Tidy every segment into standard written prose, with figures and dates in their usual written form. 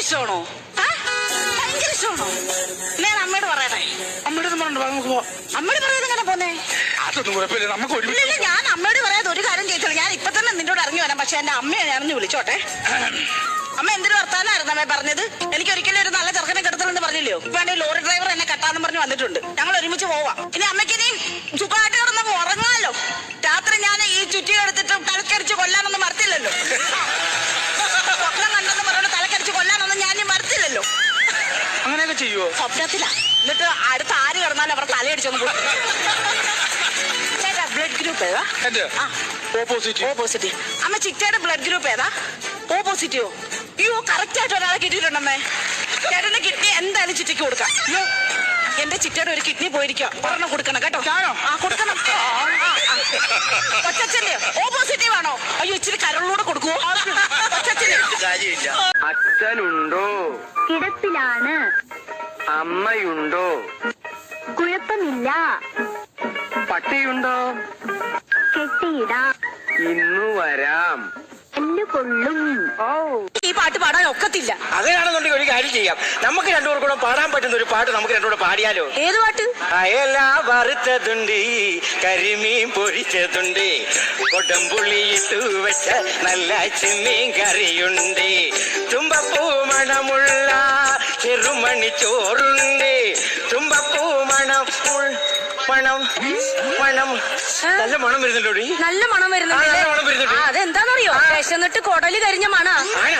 ഇഷ്ടമാണോ? ഭയങ്കര ഇഷ്ടമാണോ? ഞാൻ അമ്മയോട് പറയണേ. അമ്മയോട് നമുക്ക് പോവാം. അമ്മയോട് പറയാതെ എങ്ങനെ പോന്നേ? അതൊന്നും കുഴപ്പമില്ല, നമുക്ക് ഒരു ഇല്ല, ഞാൻ അമ്മയോട് പറയാതെ ഒരു കാര്യം ചെയ്തില്ല. ഞാൻ ഇപ്പൊ തന്നെ നിന്നോട് ഇറങ്ങി വരാം. പക്ഷെ എന്റെ അമ്മയെ ഞാനൊന്ന് വിളിച്ചോട്ടെ. അമ്മ എന്തൊരു വർത്താനായിരുന്നു അമ്മ പറഞ്ഞത്? എനിക്ക് ഒരിക്കലും ഒരു നല്ല ചെറുക്കനെ കിടത്തണമെന്ന് പറഞ്ഞില്ലയോ? ഇപ്പൊ എന്റെ ലോറി ഡ്രൈവർ എന്നെ കെട്ടാന്ന് പറഞ്ഞ് വന്നിട്ടുണ്ട്. ഞങ്ങൾ ഒരുമിച്ച് പോവാം. ഇനി അമ്മയ്ക്ക് ഇനി സുഖമായിട്ട് കിടന്നപ്പോ ഉറങ്ങാമല്ലോ. രാത്രി ഞാൻ ഈ ചുറ്റി എടുത്തിട്ട് തലക്കടിച്ച് കൊല്ലാനൊന്നും മറത്തില്ലല്ലോ. സ്വപ്നം കണ്ടെന്ന് പറഞ്ഞോണ്ട് തലക്കടിച്ച് കൊല്ലാനൊന്നും ഞാൻ മറത്തില്ലല്ലോ. അങ്ങനെയൊക്കെ ചെയ്യുവോ? സ്വപ്നത്തിലാ. എന്നിട്ട് അടുത്ത ആര് കിടന്നാലും അവർ തലയടിച്ചൊന്നും ചേട്ടാ ബ്ലഡ് ഗ്രൂപ്പ് ഏതാ? ഓപ്പോസിറ്റ്. അമ്മ ചിറ്റയുടെ ബ്ലഡ് ഗ്രൂപ്പ് ഏതാ? ഓ പോസിറ്റീവോ? അയ്യോ, കറക്റ്റ് ആയിട്ട് ഒരാളെ കിട്ടിയിട്ടുണ്ടമ്മേ. ചേട്ടന്റെ കിഡ്നി എന്തായാലും ചിറ്റയ്ക്ക് കൊടുക്കാം. എന്റെ ചിറ്റയുടെ ഒരു കിഡ്നി പോയിരിക്കാം. ഒരെണ്ണം കൊടുക്കണം കേട്ടോ. കൊടുക്കണം. കൊച്ചച്ഛന്റെ ഓ പോസിറ്റീവ് ആണോ? അയ്യോ, ഇച്ചിരി കരളിലൂടെ കൊടുക്കുവോ? കൊച്ചച്ഛന്റെ അച്ഛനുണ്ടോ? കിടപ്പിലാണ്. അമ്മയുണ്ടോ? കുഴപ്പമില്ല. പട്ടിയുണ്ടോ? കെട്ടിയിടാം. ഇന്നു വരാം. കൊള്ളും. ഈ പാട്ട് പാടാൻ ഒക്കത്തില്ല. അങ്ങനെയാണെന്നുണ്ടെങ്കിൽ ഒരു കാര്യം ചെയ്യാം, നമുക്ക് രണ്ടുപേർക്കൂടെ പാടാൻ പറ്റുന്ന ഒരു പാട്ട് നമുക്ക് രണ്ടുകൂടെ പാടിയാലോ? ഏത് പാട്ട്? അയല വറുത്തതുണ്ട്, കരിമീൻ പൊരിച്ചതുണ്ട്, കൊടംപുളിയിട്ടു വെച്ച നല്ല ചെമ്മീൻ കറിയുണ്ട്, തുമ്പപ്പൂ മണമുള്ള ചെറുമണി ചോറുണ്ട്, തുമ്പപ്പൂ മണം നല്ല മണം വരുന്നുണ്ടോ? നല്ല മണം വരുന്നുണ്ട്. അതെന്താന്നറിയോ? വിശന്നിട്ട് കൊടല് കരിഞ്ഞ മണ.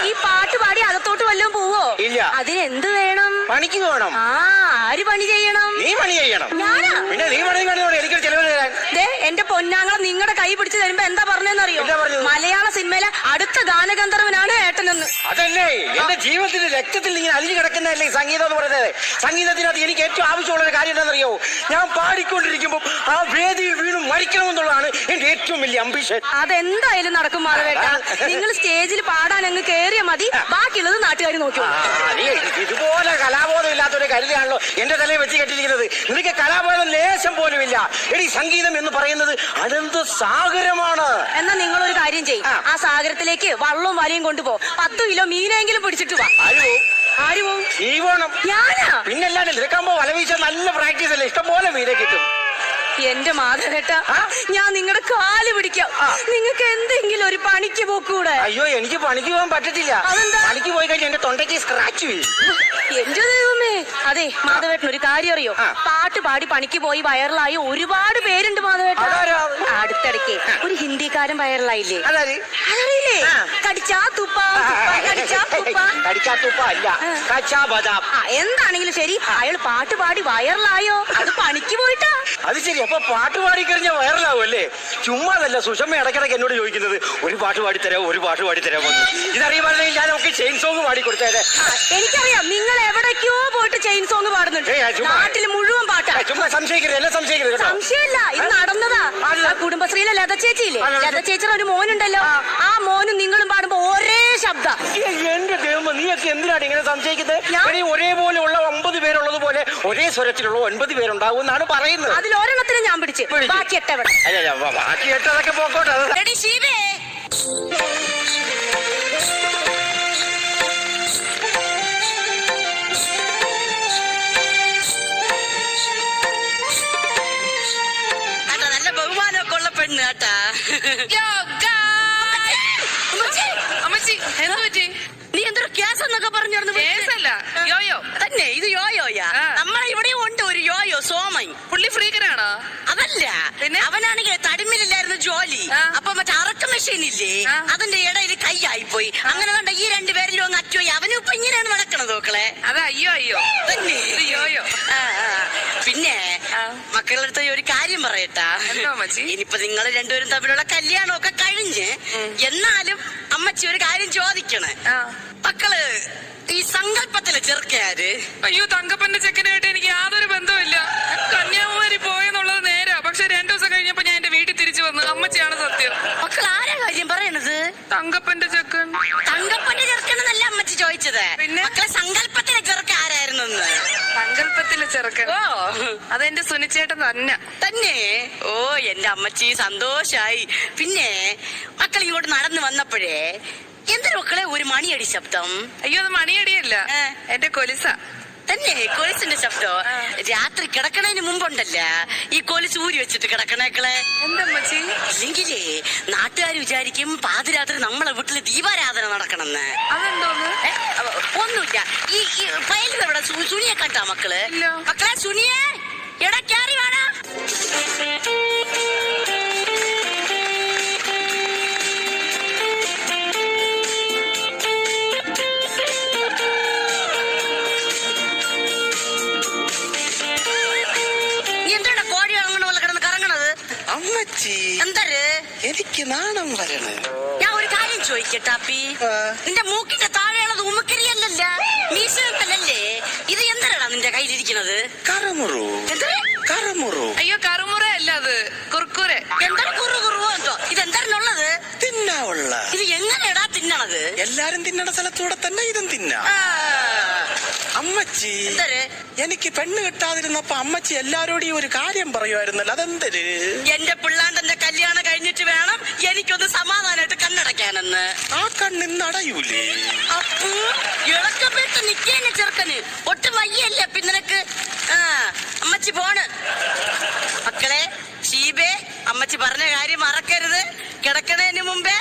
ഈ പാട്ട് പാടി അകത്തോട്ട് വല്ലതും പോവോ? ഇല്ല. അതിനെന്ത് വേണം? പണിക്ക് പോകണം. ആര് പണി ചെയ്യണം? നീ പണി ചെയ്യണം. ഞാനാ? പിന്നെ നീ പണി കാണുന്നോടെ എനിക്കൊരു ചെലവ് തരാൻ. എന്റെ പൊന്നാങ്ങളെ നിങ്ങളുടെ കൈ പിടിച്ച് തരുമ്പോ എന്താ പറഞ്ഞെന്നറിയോ? മലയാള സിനിമയിലെ അടുത്ത ഗാനഗന്ധർവനാണ് ഏട്ടനെന്ന്. അതല്ലേ എന്റെ ജീവിതത്തിന്റെ രക്തത്തിൽ ഇങ്ങനെ അലിഞ്ഞു കിടക്കുന്നതല്ലേ സംഗീതം എന്ന് പറയുന്നത്. സംഗീതത്തിനകത്ത് എനിക്ക് ഏറ്റവും ആവശ്യമുള്ള ഒരു കാര്യം എന്താണെന്നറിയോ? ഞാൻ പാടിക്കൊണ്ടിരിക്കുമ്പോൾ ആ വേദിയിൽ വീണു മരിക്കണമെന്നുള്ളതാണ് എന്റെ ഏറ്റവും വലിയ അംബിഷൻ. അതെന്തായാലും നടക്കും മാധവേട്ട. നിങ്ങൾ സ്റ്റേജിൽ പാടാൻ അങ്ങ് കേറിയ മതി, ബാക്കിയുള്ളത് നാട്ടുകാർ നോക്കി. ഇതുപോലെ കലാബോധം ഇല്ലാത്തൊരു കരുതയാണല്ലോ എന്റെ തലയിൽ വെച്ച് കെട്ടിയിരിക്കുന്നത്. നിനക്ക് കലാബോധം ലേശം പോലും ഇല്ല. എടി, സംഗീതം എന്ന് പറയുന്നത് അനന്ത സാഗരമാണ്. എന്നാ നിങ്ങളൊരു കാര്യം ചെയ്യും, ആ സാഗരത്തിലേക്ക് വള്ളവും വലയും കൊണ്ടുപോ. 10 കിലോ മീനെങ്കിലും പിടിച്ചിട്ട് വാ. ആര് പോവും? നീ വേണം. ഞാനാ? പിന്നല്ലാണ്ട് നിൽക്കുമ്പോ വല വീശാൻ നല്ല പ്രാക്ടീസ് അല്ലേ, ഇഷ്ടം പോലെ മീനെ കിട്ടും. എന്റെ മാധവേട്ട, ഞാൻ നിങ്ങളുടെ കാല് പിടിക്കാം. നിങ്ങൾക്ക് എന്തെങ്കിലും ഒരു പണിക്ക് പോക്കൂടെ? അയ്യോ, എനിക്ക് പണിക്ക് പോകാൻ പറ്റത്തില്ല. പണിക്ക് പോയി കഴിഞ്ഞാൽ എന്റെ തൊണ്ടയ്ക്ക് സ്ക്രാച്ച് വീഴും. എന്റെ ദൈവമേ. അതെ മാധവേട്ടൻ, ഒരു കാര്യം അറിയോ? പാട്ട് പാടി പണിക്ക് പോയി വൈറലായി ഒരുപാട് പേരുണ്ട് മാധവേട്ടൻ. അടുത്തിടയ്ക്ക് ഒരു ഹിന്ദിക്കാരൻ വൈറലായില്ലേ? അതറിയില്ലേ? കടിച്ചാ തുപ്പ അല്ല, കച്ചാ ബദാം. എന്താണെങ്കിലും ശരി, അയാൾ പാട്ട് പാടി വൈറലായോ? അത് പണിക്ക് പോയിട്ടാ. അത് ശരി. അപ്പൊ പാട്ട് പാടിക്കഴിഞ്ഞാൽ വൈറലാവും അല്ലേ? ചുമ്മാതല്ല, സുഷമ്മ ഇടയ്ക്കിടയ്ക്ക് എന്നോട് ചോദിക്കുന്നത് ഒരു പാട്ട് പാടിത്തരാമോ, ഒരു പാട്ട് പാടിത്തരാമോ. ഇതറിയുമായിരുന്നെങ്കിൽ ഞാൻ നമുക്ക് ചെയിൻ സോങ് പാടിക്കൊടുത്തേരെ. എനിക്കറിയാം, നിങ്ങൾ എവിടേക്കോ പോയിട്ട് ചെയിൻ സോങ് പാടുന്നുണ്ട്. നാട്ടിൽ മുഴുവൻ പാട്ടാ. ചുമ്മാ സംശയിക്കരുത്, എന്നെ സംശയിക്കരുത്. സംശയമില്ല, ഇത് നടന്നതാ. കുടുംബശ്രീയിലെ ലത ചേച്ചിയില്ലേ? ലത ചേച്ചിയുടെ ഒരു മോനുണ്ടല്ലോ, ആ മോനും നിങ്ങളും പാടുമ്പോ ഒരേ ശബ്ദം. എന്റെ ദൈവം, നീയൊക്കെ എന്തിനാണ് ഇങ്ങനെ സംശയിക്കുന്നത്? ഒരേപോലെ ഉള്ള 9 പേരുള്ളത് പോലെ ഒരേ സ്വരത്തിലുള്ള 9 പേരുണ്ടാവും എന്നാണ് പറയുന്നത്. അതിൽ ഒരെണ്ണത്തിന് ഞാൻ പിടിച്ച്, ബാക്കി 8 എവിടെ? ബാക്കി 8 അതൊക്കെ പോക്കോട്ടെ. നല്ല ബഹുമാനമൊക്കെ ഉള്ള പെണ്ണ് കേട്ടാ. നീ എന്തൊരു കേസ് എന്നൊക്കെ പറഞ്ഞു? യോയോ തന്നെ, ഇത് യോയോയാ. നമ്മളെ ഇവിടെയും ഉണ്ട് ഒരു യോയോ, സോമൻ. പുള്ളി ഫ്രീക്കനാണോ? അതല്ല, പിന്നെ അവനാണെങ്കിൽ തടിമില്ലായിരുന്നു ജോലി. അപ്പൊ മറ്റേ അറക്ക മെഷീൻ ഇല്ലേ, അതിന്റെ ഇടയിൽ കൈയായിപ്പോയി. അങ്ങനെ കണ്ട ഈ 2 പേരിലും അങ്ങ് അറ്റുപോയി. അവനും ഇപ്പൊ ഇങ്ങനെയാണ് നടക്കണത് നോക്കളെ. അത് അയ്യോ തന്നെ യോയോ. പിന്നെ മക്കളുടെ അടുത്ത് ഒരു കാര്യം പറയട്ടാ. ഇനിയിപ്പൊ നിങ്ങൾ രണ്ടുപേരും തമ്മിലുള്ള കല്യാണമൊക്കെ കഴിഞ്ഞ്, എന്നാലും അമ്മച്ചി ഒരു കാര്യം ചോദിക്കണേ. മക്കള് ഈ സങ്കല്പത്തിലെ ചെറുക്കാര്? അയ്യോ, തങ്കപ്പന്റെ ചെക്കനായിട്ട് എനിക്ക് യാതൊരു ബന്ധമില്ല. കന്യാകുമാരി പോയെന്നുള്ളത് നേരാ, പക്ഷെ 2 ദിവസം കഴിഞ്ഞപ്പോ ഞാൻ എന്റെ വീട്ടിൽ തിരിച്ചു വന്നു. അമ്മച്ചിയാണ് സത്യം. മക്കൾ ആരാ കാര്യം പറയണത്? തങ്കപ്പന്റെ ചെക്കൻ. തങ്കപ്പന്റെ ചെറുക്കനെന്നല്ല അമ്മച്ചി ചോദിച്ചത്. പിന്നെ മക്കളെ സങ്കല്പത്തിലെ ചെറുക്ക ആരായിരുന്നു? സങ്കല്പത്തിലെ ചെറുക്കൻ? ഓ, അതെന്റെ സുനിച്ചേട്ടൻ തന്നെ. ഓ, എന്റെ അമ്മച്ചി സന്തോഷായി. പിന്നെ മക്കൾ ഇങ്ങോട്ട് നടന്നു വന്നപ്പോഴേ എന്തൊരു മക്കളെ ഒരു മണിയടി ശബ്ദം? അയ്യോ അത് മണിയടിയല്ല, എന്റെ കൊലുസ. തന്നെ കൊലുസിന്റെ ശബ്ദം. രാത്രി കിടക്കണതിന് മുമ്പുണ്ടല്ല ഈ കൊലുസ് ഊരി വെച്ചിട്ട് കിടക്കണേക്കളെ. എന്തമ്മച്ചി? ഇല്ലെങ്കിലേ നാട്ടുകാർ വിചാരിക്കും പാതിരാത്രി നമ്മളെ വീട്ടില് ദീപാരാധന നടക്കണമെന്ന്. അതെന്തോന്ന്? ഒന്നുമില്ല. ഈ ഫയലിവിടെ സുനിയെ കണ്ടാ മക്കള്? ഇല്ല. മക്കളെ സുനിയെ എടാ കയറി വേണ. അമ്മച്ചി എന്തര് എനിക്ക് നാണം വരണ. ഞാൻ ഒരു കാര്യം ചോദിക്കട്ടാപ്പി, നിന്റെ മൂക്കിന്റെ താഴെയുള്ളത് ഉമ്മക്കരിയല്ലല്ല, മീശല്ലേ? ഇത് എന്തരടാ നിന്റെ കയ്യിലിരിക്കുന്നത്? കറമുറു. എന്തര് കറമുറു? അയ്യോ കറുമുറ അല്ല, അത് കുർക്കുരെ. എന്താണ് കുറുകുറുവോ എന്തോ? ഇതെന്തരനുള്ളത്? തിന്നാവുള്ള. ഇത് എങ്ങനെയാടാ തിന്നണത്? എല്ലാരും തിന്നണ സ്ഥലത്തൂടെ തന്നെ ഇതും തിന്നാ. അമ്മച്ചി എന്തര്? എനിക്ക് പെണ്ണ് കിട്ടാതിരുന്നപ്പോ അമ്മച്ചി എല്ലാരോടും ഈ ഒരു കാര്യം പറയുമായിരുന്നല്ലോ, അതെന്തര്? എന്റെ പിള്ളാണ്ടന്റെ കല്യാണം കഴിഞ്ഞിട്ട് വേണം എനിക്കൊന്ന് സമാധാനമായിട്ട് കണ്ണടയ്ക്കാനെന്ന്. ആ കണ്ണിന്നടയൂലേ? അപ്പൂ ഇളക്കപ്പെട്ട് നിക്കേനെ ചെറുക്കന് ഒട്ടും വയ്യല്ലേ പിന്നക്ക്. അമ്മച്ചി പോണ്. മക്കളെ ഷീബേ, അമ്മച്ചി പറഞ്ഞ കാര്യം മറക്കരുത്. കിടക്കണതിന് മുമ്പേ